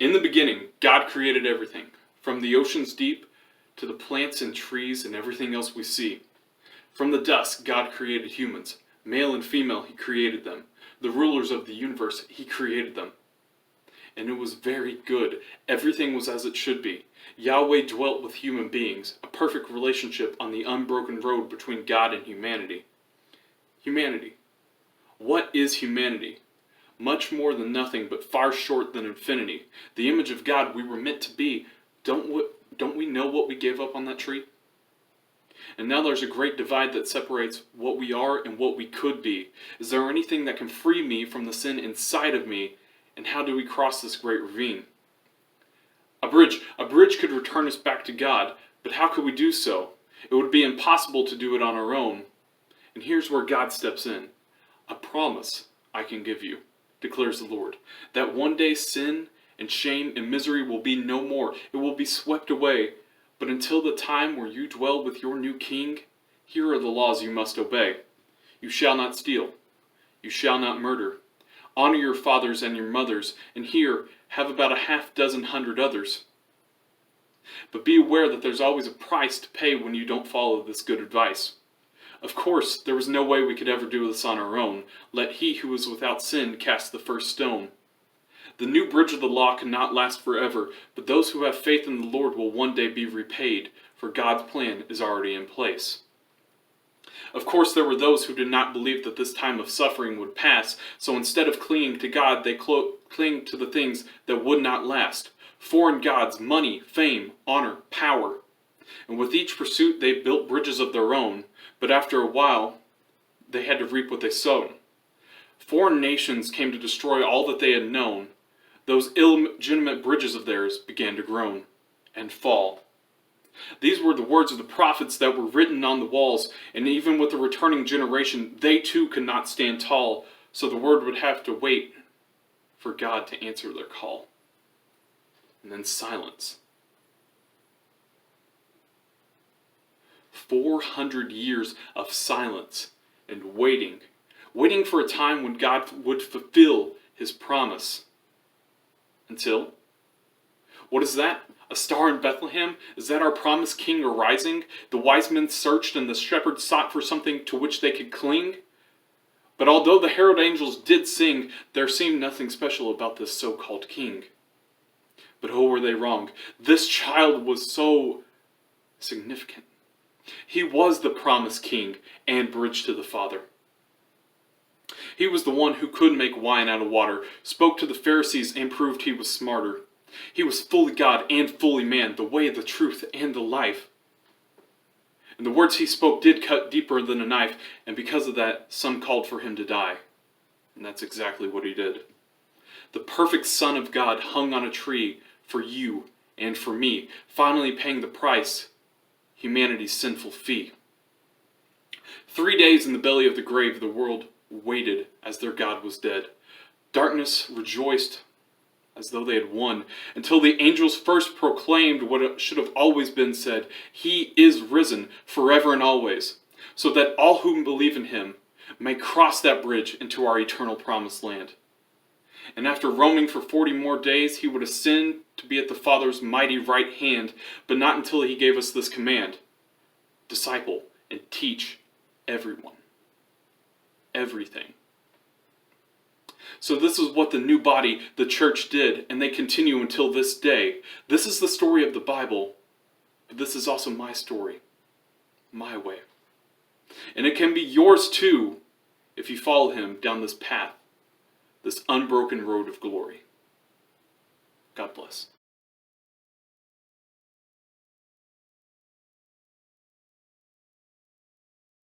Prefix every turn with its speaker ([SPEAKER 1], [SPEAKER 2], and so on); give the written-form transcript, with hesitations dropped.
[SPEAKER 1] In the beginning, God created everything, from the oceans deep to the plants and trees and everything else we see. From the dust, God created humans. Male and female, He created them. The rulers of the universe, He created them. And it was very good. Everything was as it should be. Yahweh dwelt with human beings, a perfect relationship on the unbroken road between God and humanity. Humanity. What is humanity? Much more than nothing, but far short than infinity. The image of God we were meant to be. Don't we know what we gave up on that tree? And now there's a great divide that separates what we are and what we could be. Is there anything that can free me from the sin inside of me? And how do we cross this great ravine? A bridge could return us back to God, but how could we do so? It would be impossible to do it on our own. And here's where God steps in. A promise I can give you, declares the Lord, that one day sin and shame and misery will be no more. It will be swept away. But until the time where you dwell with your new king, here are the laws you must obey. You shall not steal. You shall not murder. Honor your fathers and your mothers, and here have about 6 others. But be aware that there's always a price to pay when you don't follow this good advice. Of course, there was no way we could ever do this on our own. Let he who is without sin cast the first stone. The new bridge of the law cannot last forever, but those who have faith in the Lord will one day be repaid, for God's plan is already in place. Of course, there were those who did not believe that this time of suffering would pass, so instead of clinging to God, they cling to the things that would not last. Foreign gods, money, fame, honor, power. And with each pursuit, they built bridges of their own, but after a while, they had to reap what they sowed. Foreign nations came to destroy all that they had known. Those illegitimate bridges of theirs began to groan and fall. These were the words of the prophets that were written on the walls, and even with the returning generation, they too could not stand tall, so the word would have to wait for God to answer their call. And then silence. 400 years of silence and waiting for a time when God would fulfill His promise. Until, what is that? A star in Bethlehem? Is that our promised king arising? The wise men searched and the shepherds sought for something to which they could cling. But although the herald angels did sing, there seemed nothing special about this so-called king. But oh, were they wrong. This child was so significant. He was the promised king and bridge to the Father. He was the one who could make wine out of water, spoke to the Pharisees and proved he was smarter. He was fully God and fully man, the way, the truth, and the life. And the words he spoke did cut deeper than a knife, and because of that, some called for him to die. And that's exactly what he did. The perfect Son of God hung on a tree for you and for me, finally paying the price, humanity's sinful fee. 3 days in the belly of the grave, the world waited as their God was dead. Darkness rejoiced as though they had won, until the angels first proclaimed what should have always been said: He is risen forever and always, so that all who believe in Him may cross that bridge into our eternal promised land. And after roaming for 40 more days, He would ascend to be at the Father's mighty right hand, but not until He gave us this command: disciple and teach everyone. Everything. So this is what the new body, the church, did, and they continue until this day. This is the story of the Bible, but this is also my story, my way. And it can be yours too if you follow Him down this path, this unbroken road of glory. God bless.